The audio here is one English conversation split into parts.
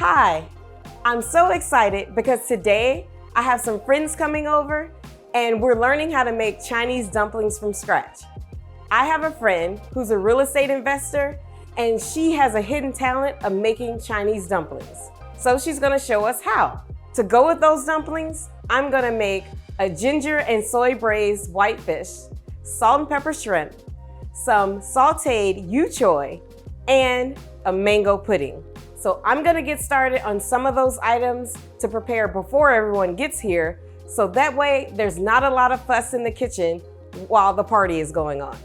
Hi, I'm so excited because today I have some friends coming over and we're learning how to make Chinese dumplings from scratch. I have a friend who's a real estate investor and she has a hidden talent of making Chinese dumplings. So she's gonna show us how. To go with those dumplings, I'm gonna make a ginger and soy braised white fish, salt and pepper shrimp, some sautéed Yu Choy, and a mango pudding. So I'm gonna get started on some of those items to prepare before everyone gets here, so that way there's not a lot of fuss in the kitchen while the party is going on.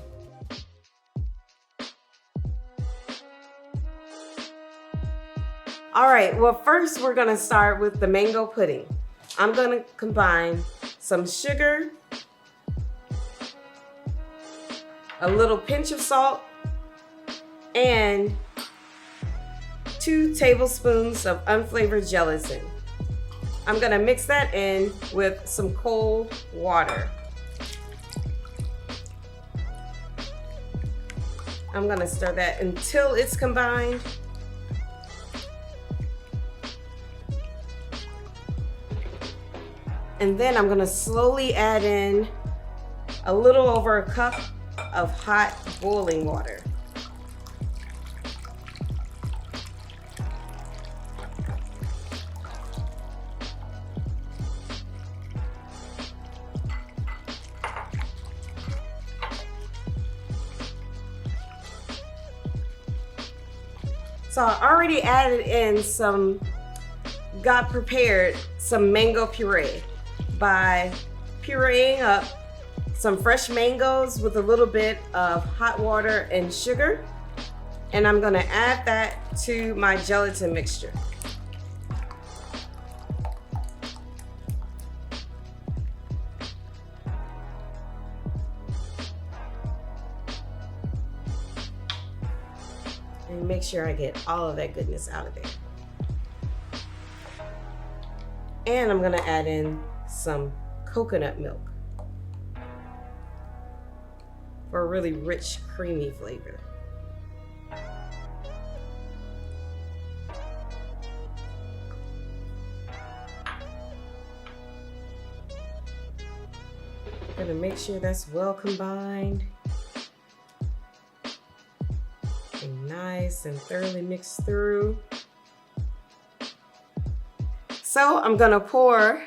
All right, well first we're gonna start with the mango pudding. I'm gonna combine some sugar, a little pinch of salt, and 2 tablespoons of unflavored gelatin. I'm gonna mix that in with some cold water. I'm gonna stir that until it's combined. And then I'm gonna slowly add in a little over a cup of hot boiling water. So I already added in got prepared some mango puree by pureeing up some fresh mangoes with a little bit of hot water and sugar. And I'm gonna add that to my gelatin mixture. And make sure I get all of that goodness out of there. And I'm gonna add in some coconut milk for a really rich, creamy flavor. Gonna make sure that's well combined and nice and thoroughly mixed through. So I'm gonna pour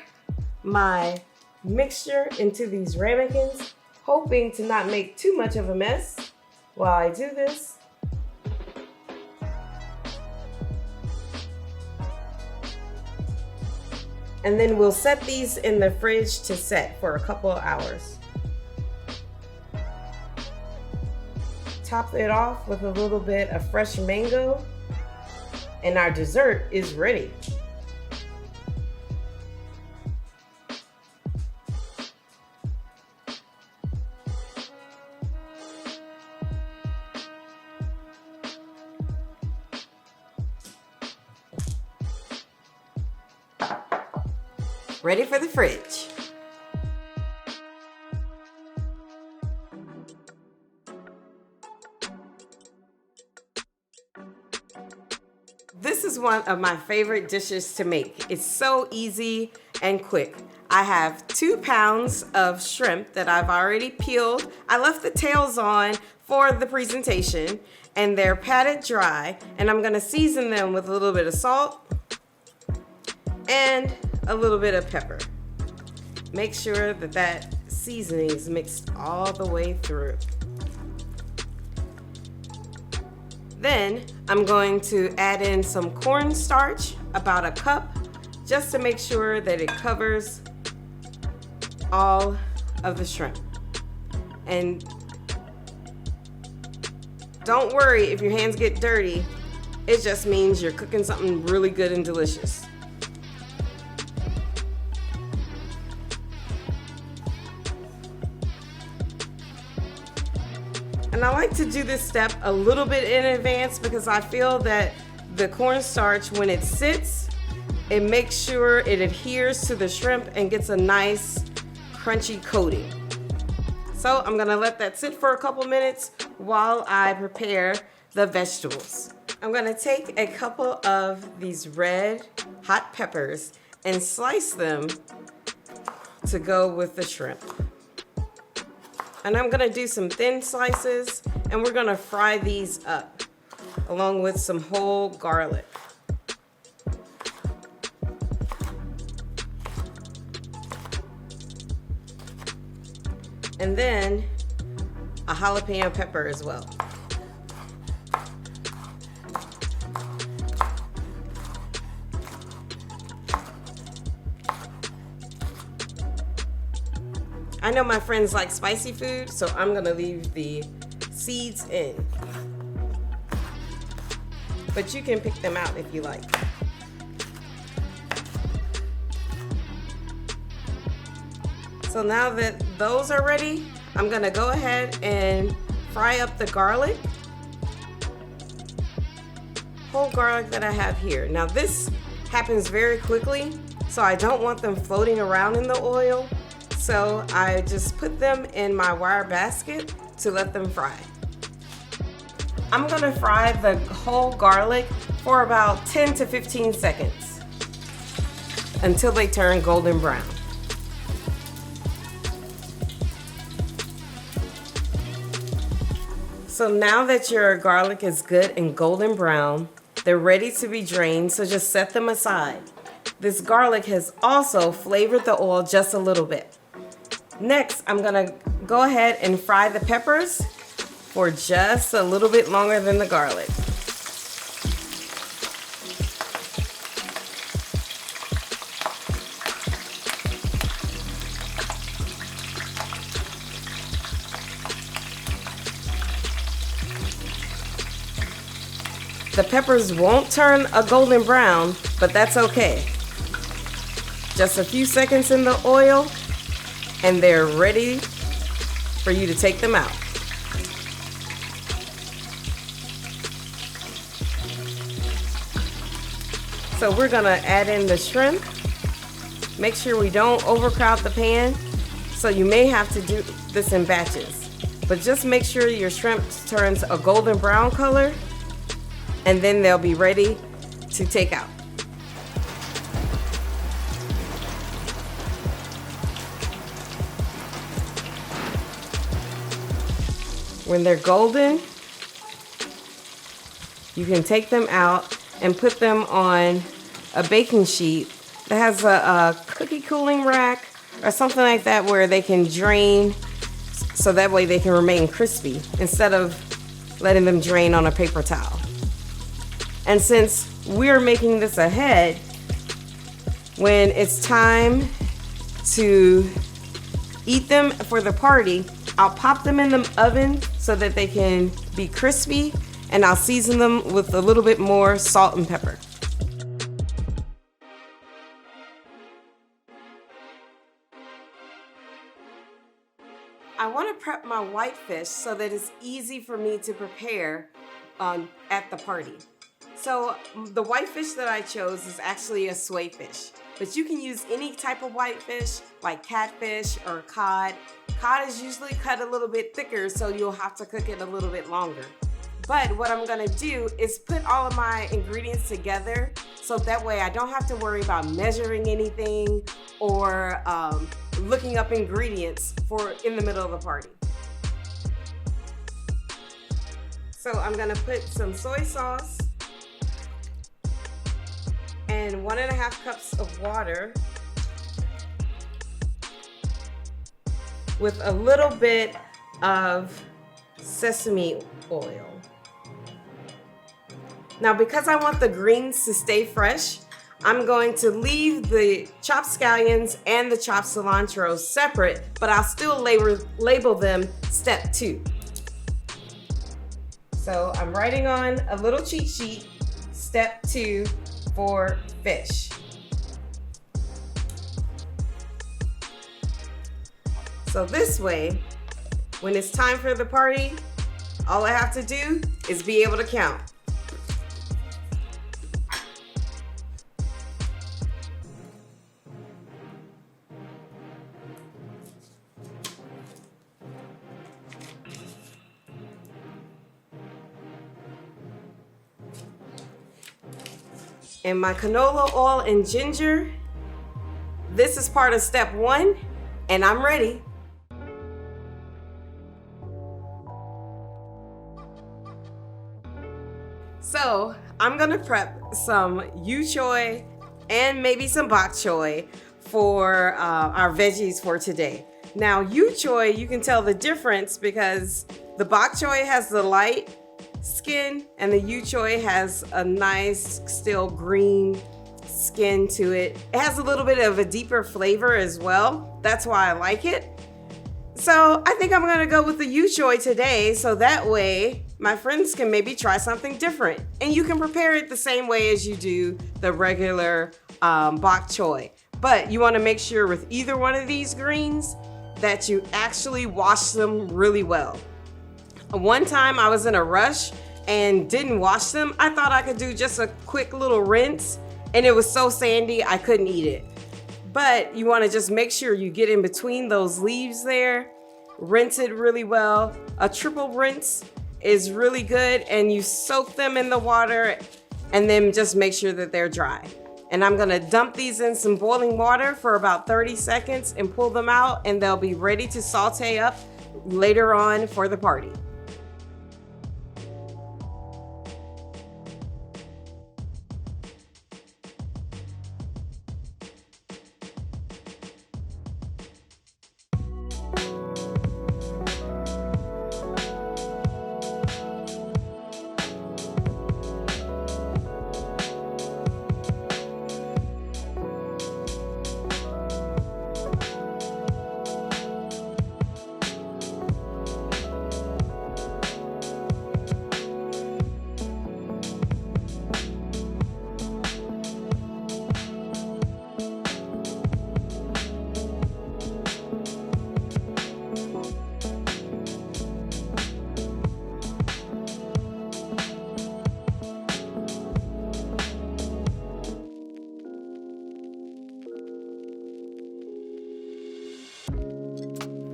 my mixture into these ramekins, hoping to not make too much of a mess while I do this. And then we'll set these in the fridge to set for a couple of hours. Top it off with a little bit of fresh mango, and our dessert is ready. Ready for the fridge. This is one of my favorite dishes to make. It's so easy and quick. I have 2 pounds of shrimp that I've already peeled. I left the tails on for the presentation, and they're patted dry, and I'm gonna season them with a little bit of salt and a little bit of pepper. Make sure that that seasoning is mixed all the way through. Then I'm going to add in some cornstarch, about a cup, just to make sure that it covers all of the shrimp. And don't worry if your hands get dirty, it just means you're cooking something really good and delicious. And I like to do this step a little bit in advance because I feel that the cornstarch, when it sits, it makes sure it adheres to the shrimp and gets a nice crunchy coating. So I'm gonna let that sit for a couple minutes while I prepare the vegetables. I'm gonna take a couple of these red hot peppers and slice them to go with the shrimp. And I'm gonna do some thin slices, and we're gonna fry these up along with some whole garlic. And then a jalapeno pepper as well. I know my friends like spicy food, so I'm gonna leave the seeds in. But you can pick them out if you like. So now that those are ready, I'm gonna go ahead and fry up the garlic. Whole garlic that I have here. Now this happens very quickly, so I don't want them floating around in the oil. So I just put them in my wire basket to let them fry. I'm gonna fry the whole garlic for about 10 to 15 seconds until they turn golden brown. So now that your garlic is good and golden brown, they're ready to be drained, so just set them aside. This garlic has also flavored the oil just a little bit. Next, I'm gonna go ahead and fry the peppers for just a little bit longer than the garlic. The peppers won't turn a golden brown, but that's okay. Just a few seconds in the oil, and they're ready for you to take them out. So we're gonna add in the shrimp. Make sure we don't overcrowd the pan. So you may have to do this in batches, but just make sure your shrimp turns a golden brown color, and then they'll be ready to take out. When they're golden, you can take them out and put them on a baking sheet that has a cookie cooling rack or something like that where they can drain, so that way they can remain crispy instead of letting them drain on a paper towel. And since we're making this ahead, when it's time to eat them for the party, I'll pop them in the oven so that they can be crispy, and I'll season them with a little bit more salt and pepper. I want to prep my whitefish so that it's easy for me to prepare at the party. So the whitefish that I chose is actually a sway fish, but you can use any type of whitefish like catfish or cod. Cod is usually cut a little bit thicker, so you'll have to cook it a little bit longer. But what I'm gonna do is put all of my ingredients together, so that way I don't have to worry about measuring anything or looking up ingredients for in the middle of the party. So I'm gonna put some soy sauce and 1.5 cups of water with a little bit of sesame oil. Now, because I want the greens to stay fresh, I'm going to leave the chopped scallions and the chopped cilantro separate, but I'll still label them step 2. So I'm writing on a little cheat sheet, step 2 for fish. So this way, when it's time for the party, all I have to do is be able to count. and my canola oil and ginger. This is part of step 1, and I'm ready. So I'm gonna prep some yu choy and maybe some bok choy for our veggies for today. Now yu choy, you can tell the difference because the bok choy has the light skin and the yu choy has a nice still green skin to it. It has a little bit of a deeper flavor as well. That's why I like it. So I think I'm gonna go with the yu choy today, so that way my friends can maybe try something different. And you can prepare it the same way as you do the regular bok choy. But you wanna make sure with either one of these greens that you actually wash them really well. One time I was in a rush and didn't wash them. I thought I could do just a quick little rinse and it was so sandy I couldn't eat it. But you wanna just make sure you get in between those leaves there, rinse it really well. A triple rinse is really good, and you soak them in the water and then just make sure that they're dry. And I'm gonna dump these in some boiling water for about 30 seconds and pull them out, and they'll be ready to saute up later on for the party.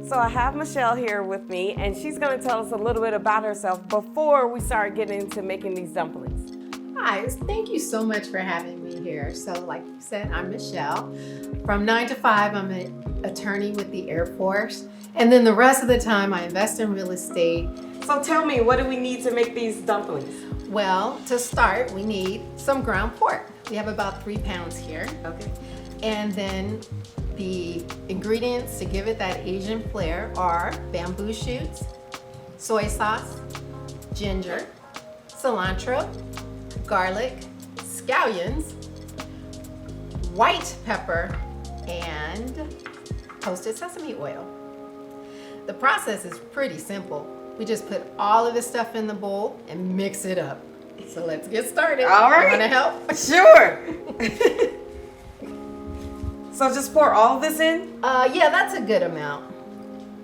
So I have Michelle here with me, and she's gonna tell us a little bit about herself before we start getting into making these dumplings. Hi, thank you so much for having me here. So like you said, I'm Michelle. From 9 to 5, I'm an attorney with the Air Force. And then the rest of the time, I invest in real estate. So tell me, what do we need to make these dumplings? Well, to start, we need some ground pork. We have about 3 pounds here. Okay. And then the ingredients to give it that Asian flair are bamboo shoots, soy sauce, ginger, cilantro, garlic, scallions, white pepper, and toasted sesame oil. The process is pretty simple. We just put all of this stuff in the bowl and mix it up. So let's get started. All right. You wanna help? Sure. So just pour all of this in? Yeah, that's a good amount.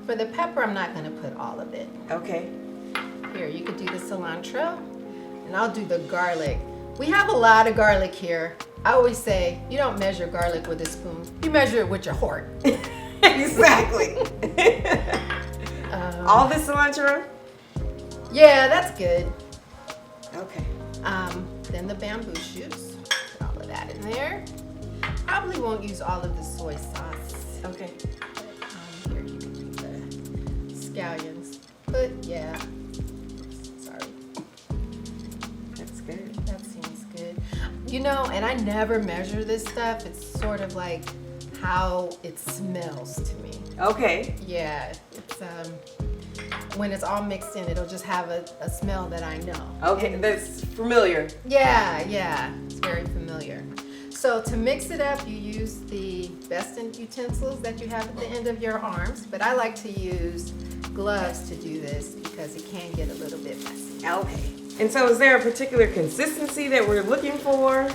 For the pepper, I'm not gonna put all of it. Okay. Here, you could do the cilantro, and I'll do the garlic. We have a lot of garlic here. I always say, you don't measure garlic with a spoon. You measure it with your heart. Exactly. All this cilantro? Yeah, that's good. Okay. Then the bamboo shoots. Put all of that in there. Probably won't use all of the soy sauce. Okay. Here you can do the scallions. But yeah, sorry. That's good. That seems good. You know, and I never measure this stuff. It's sort of like how it smells to me. Okay. Yeah, it's when it's all mixed in, it'll just have a smell that I know. Okay, that's familiar. Yeah, it's very familiar. So to mix it up, you use the best utensils that you have at the end of your arms, but I like to use gloves to do this because it can get a little bit messy. Okay. And so is there a particular consistency that we're looking for?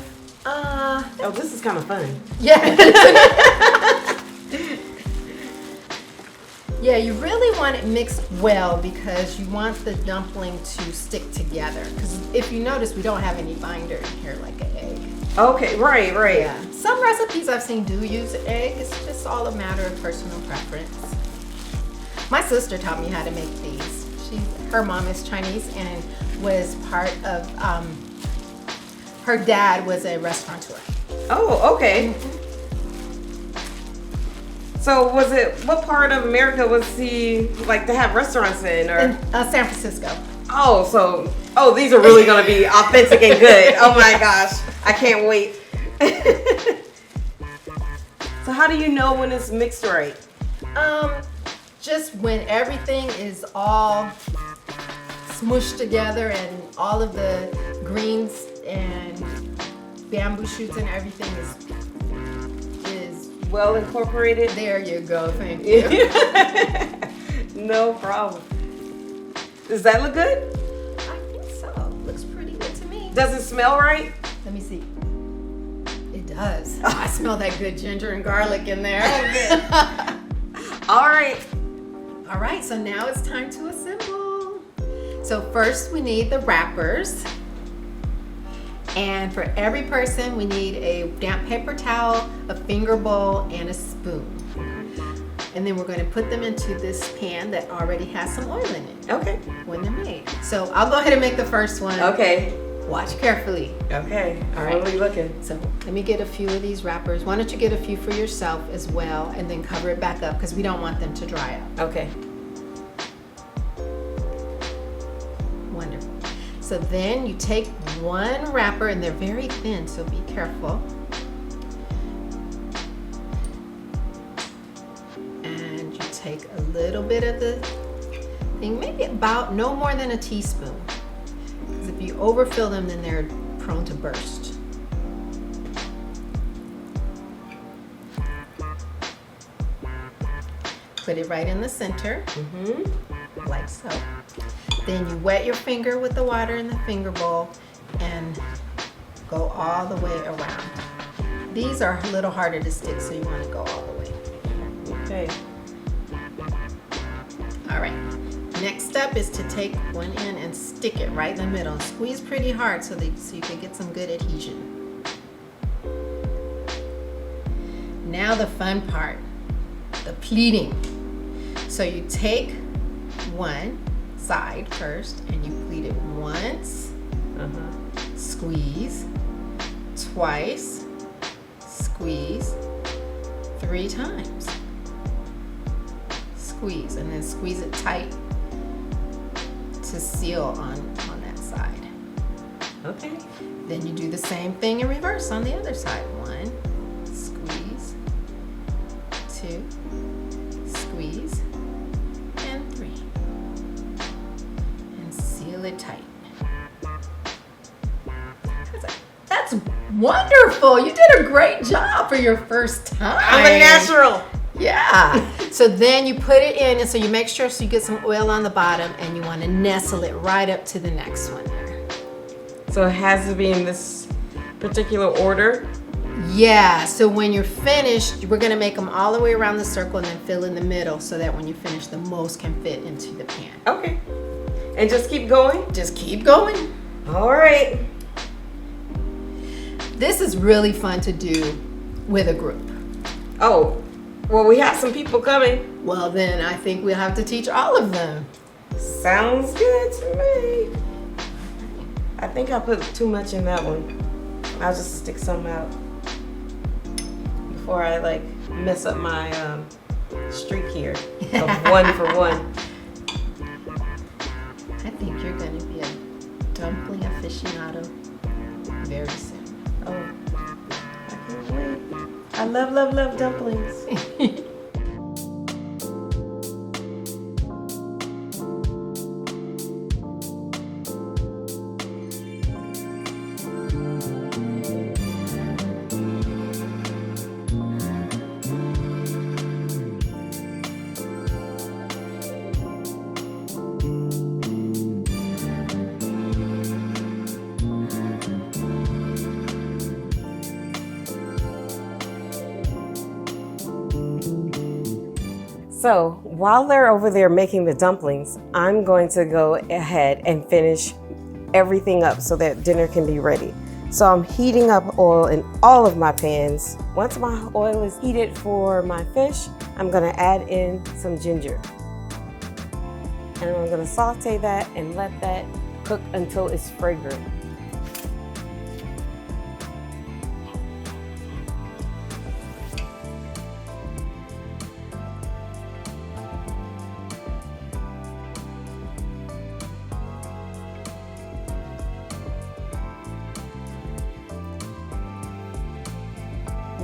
Oh, this is kind of fun. Yeah. Yeah, you really want it mixed well because you want the dumpling to stick together. Because if you notice, we don't have any binder in here like an egg. Okay, right. Yeah. Some recipes I've seen do use an egg. It's just all a matter of personal preference. My sister taught me how to make these. Her mom is Chinese and was part of her dad was a restaurateur. Oh, okay. So what part of America was he like to have restaurants in? Or In San Francisco. Oh, these are really gonna be authentic and good. Oh my gosh, I can't wait. So how do you know when it's mixed right? Just when everything is all smushed together and all of the greens and bamboo shoots and everything is Well incorporated. there you go, thank you. No problem. Does that look good? I think so. Looks pretty good to me. Does it smell right? Let me see. It does. I smell that good ginger and garlic in there. All right. All right, so now it's time to assemble. So first we need the wrappers. And for every person, we need a damp paper towel, a finger bowl, and a spoon. And then we're going to put them into this pan that already has some oil in it. Okay. When they're made. So I'll go ahead and make the first one. Okay. Watch carefully. Okay. All I'm right. really looking. So let me get a few of these wrappers. Why don't you get a few for yourself as well, and then cover it back up because we don't want them to dry out. Okay. Wonderful. So then you take one wrapper, and they're very thin, so be careful. And you take a little bit of the thing, maybe about no more than a teaspoon. Because if you overfill them, then they're prone to burst. Put it right in the center, like so. Then you wet your finger with the water in the finger bowl and go all the way around. These are a little harder to stick, so you want to go all the way. Okay. All right. Next up is to take one end and stick it right in the middle. Squeeze pretty hard so you can get some good adhesion. Now the fun part, the pleating. So you take one side first and you pleat it once, squeeze, twice, squeeze, 3 times. Squeeze, and then squeeze it tight to seal on that side. Okay. Then you do the same thing in reverse on the other side. 1, squeeze, 2, squeeze, and 3. And seal it tight. That's wonderful. You did a great job for your first time. I'm a natural. Yeah. So then you put it in, and so you make sure so you get some oil on the bottom, and you want to nestle it right up to the next one there. So it has to be in this particular order? Yeah. So when you're finished, we're going to make them all the way around the circle and then fill in the middle so that when you finish, the most can fit into the pan. Okay. And just keep going? Just keep going. All right. This is really fun to do with a group. Oh, well, we have some people coming. Well, then I think we'll have to teach all of them. Sounds good to me. I think I put too much in that one. I'll just stick some out before I like mess up my streak here of 1 for 1. I think you're going to be a dumpling aficionado very soon. Oh, I can't wait. I love, love, love dumplings. So while they're over there making the dumplings, I'm going to go ahead and finish everything up so that dinner can be ready. So I'm heating up oil in all of my pans. Once my oil is heated for my fish, I'm gonna add in some ginger. And I'm gonna saute that and let that cook until it's fragrant.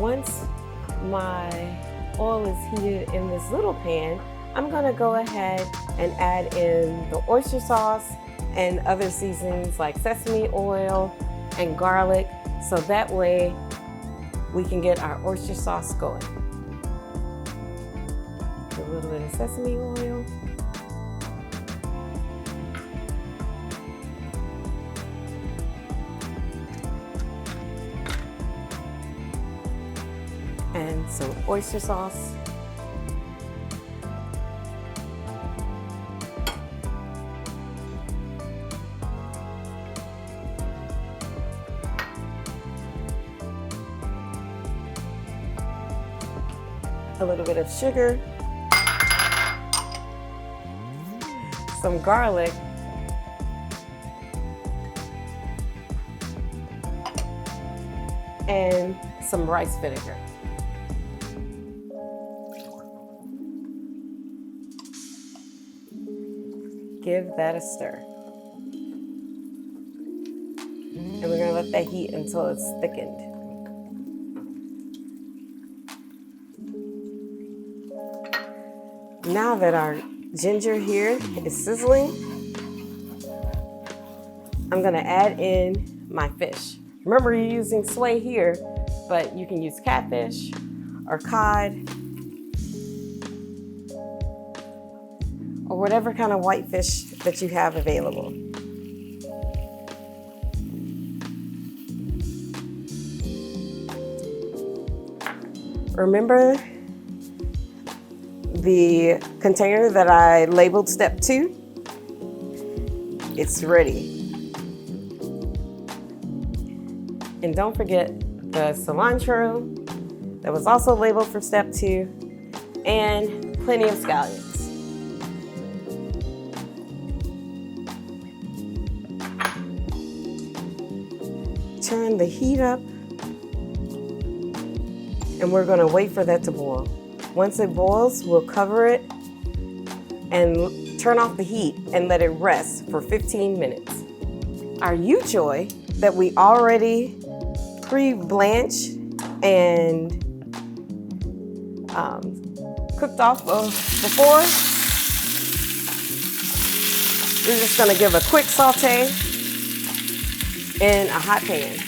Once my oil is heated in this little pan, I'm gonna go ahead and add in the oyster sauce and other seasonings like sesame oil and garlic, so that way we can get our oyster sauce going. A little bit of sesame oil. And some oyster sauce. A little bit of sugar, some garlic, and some rice vinegar. Give that a stir. And we're gonna let that heat until it's thickened. Now that our ginger here is sizzling, I'm gonna add in my fish. Remember, you're using swai here, but you can use catfish or cod or whatever kind of white fish that you have available. Remember the container that I labeled step 2? It's ready. And don't forget the cilantro that was also labeled for step 2, and plenty of scallions. Turn the heat up, and we're gonna wait for that to boil. Once it boils, we'll cover it and turn off the heat and let it rest for 15 minutes. Our yu choy that we already pre-blanched and cooked off before, we're just gonna give a quick saute in a hot pan.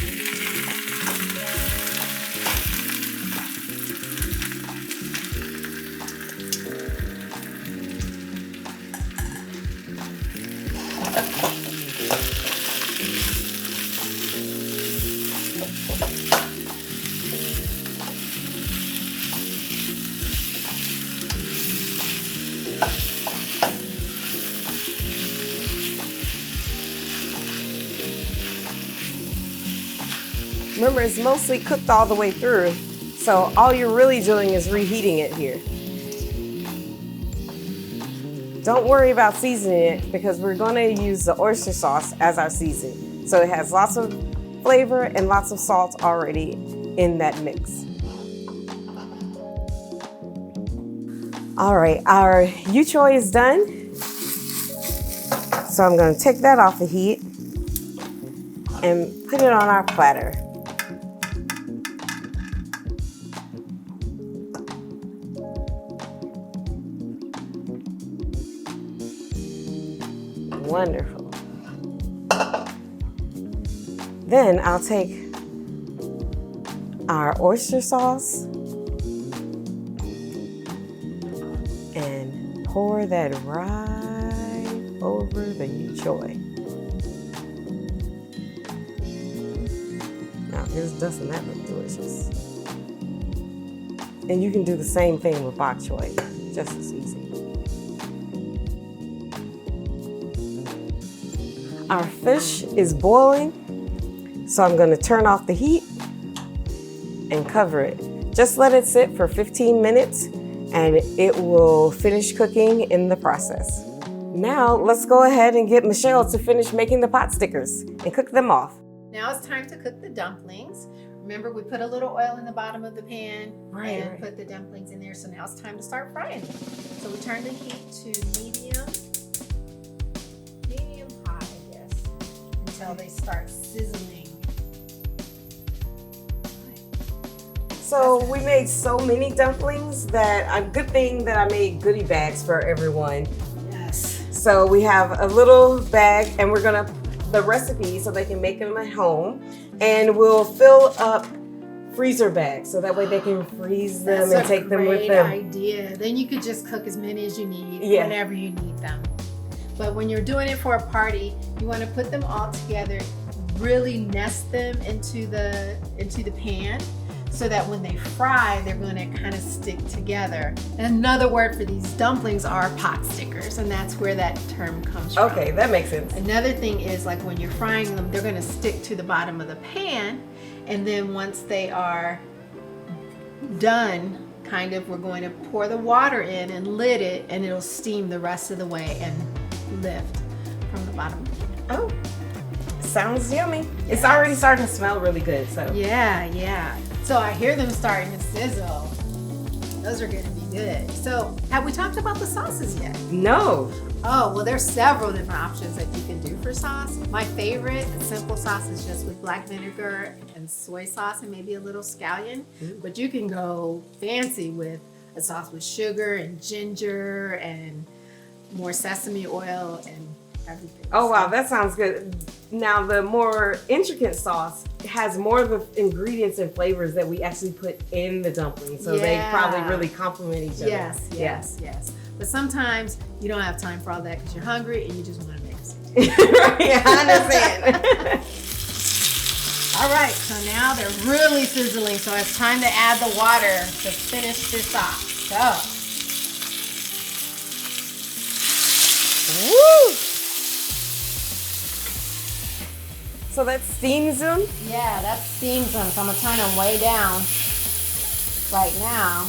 Remember, it's mostly cooked all the way through, so all you're really doing is reheating it here. Don't worry about seasoning it because we're going to use the oyster sauce as our seasoning. So it has lots of flavor and lots of salt already in that mix. All right, our yu choy is done. So I'm going to take that off the heat and put it on our platter. Wonderful. Then I'll take our oyster sauce and pour that right over the yu choy. Now, doesn't that look delicious? And you can do the same thing with bok choy, just as easy. Our fish is boiling, so I'm going to turn off the heat and cover it. Just let it sit for 15 minutes and it will finish cooking in the process. Now let's go ahead and get Michelle to finish making the pot stickers and cook them off. Now it's time to cook the dumplings. Remember, we put a little oil in the bottom of the pan and put the dumplings in there. So now it's time to start frying them. So we turn the heat to medium high, I guess, until they start sizzling. So we made so many dumplings that a good thing that I made goodie bags for everyone. Yes. So we have a little bag and we're gonna the recipe so they can make them at home, and we'll fill up freezer bags so that way they can freeze them and take them with them. That's a great idea. Then you could just cook as many as you need whenever you need them. But when you're doing it for a party, you want to put them all together, really nest them into the pan so that when they fry, they're going to kind of stick together. And another word for these dumplings are pot stickers, and that's where that term comes from. Okay, that makes sense. Another thing is, like, when you're frying them, they're going to stick to the bottom of the pan, and then once they are done, we're going to pour the water in and lid it, and it'll steam the rest of the way and lift from the bottom. Oh, sounds yummy. Yes. It's already starting to smell really good. So yeah. So I hear them starting to sizzle. Those are going to be good. So have we talked about the sauces yet? No. Oh, well, there's several different options that you can do for sauce. My favorite simple sauce is just with black vinegar and soy sauce and maybe a little scallion. But you can go fancy with a sauce with sugar and ginger and more sesame oil and everything. Oh, wow, that sounds good. Now, the more intricate sauce has more of the ingredients and flavors that we actually put in the dumplings. So they probably really complement each other. Yes. But sometimes you don't have time for all that because you're hungry and you just want to make us. Yeah, I understand. All right, so now they're really sizzling, so it's time to add the water to finish this off. Woo! So that steams them? Yeah, that steams them. So I'm gonna turn them way down right now.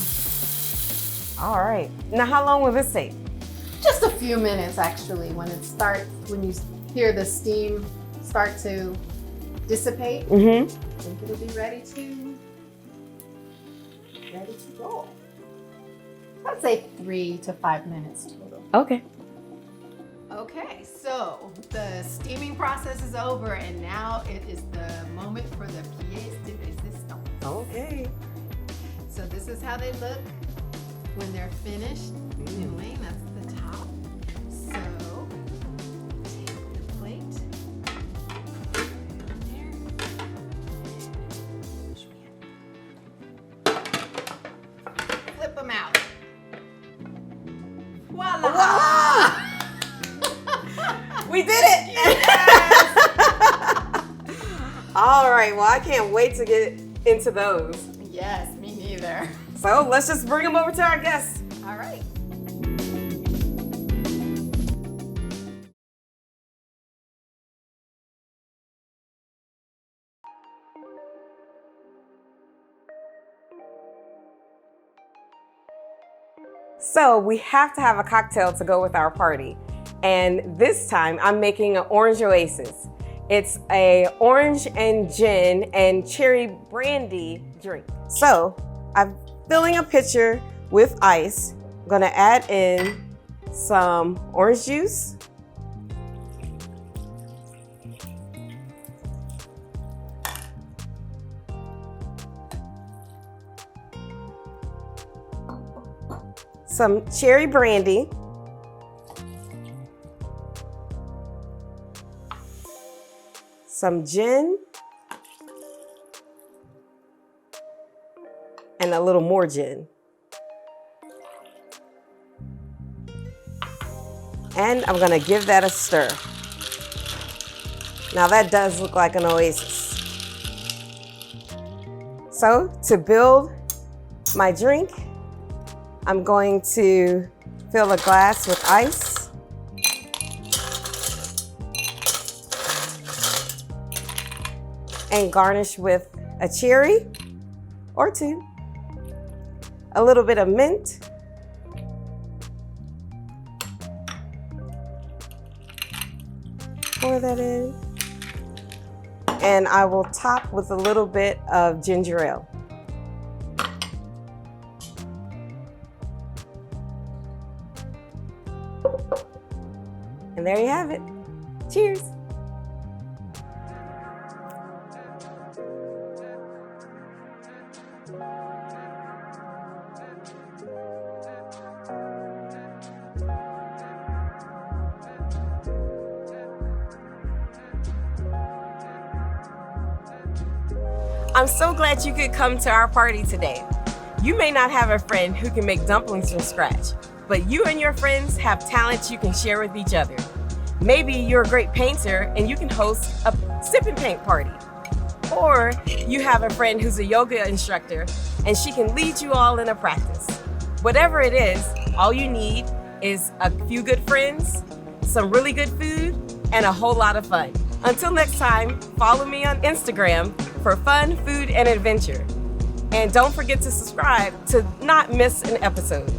All right. Now, how long will this take? Just a few minutes, actually. When you hear the steam start to dissipate, I think it'll be ready to roll. I'd say 3 to 5 minutes total. Okay. Okay, so the steaming process is over, and now it is the moment for the pièce de résistance. Okay. So this is how they look when they're finished doing. That's the top. So take the plate, put it on there. Flip them out. Voila! Wow! We did it! Yes! All right, well, I can't wait to get into those. Yes, me neither. So let's just bring them over to our guests. All right. So we have to have a cocktail to go with our party. And this time I'm making an orange oasis. It's a orange and gin and cherry brandy drink. So I'm filling a pitcher with ice. I'm gonna add in some orange juice. Some cherry brandy. Some gin. And a little more gin. And I'm gonna give that a stir. Now that does look like an oasis. So to build my drink, I'm going to fill a glass with ice. And garnish with a cherry or two. A little bit of mint. Pour that in. And I will top with a little bit of ginger ale. And there you have it. Cheers. I'm so glad you could come to our party today. You may not have a friend who can make dumplings from scratch, but you and your friends have talents you can share with each other. Maybe you're a great painter and you can host a sip and paint party. Or you have a friend who's a yoga instructor and she can lead you all in a practice. Whatever it is, all you need is a few good friends, some really good food, and a whole lot of fun. Until next time, follow me on Instagram for fun, food, and adventure. And don't forget to subscribe to not miss an episode.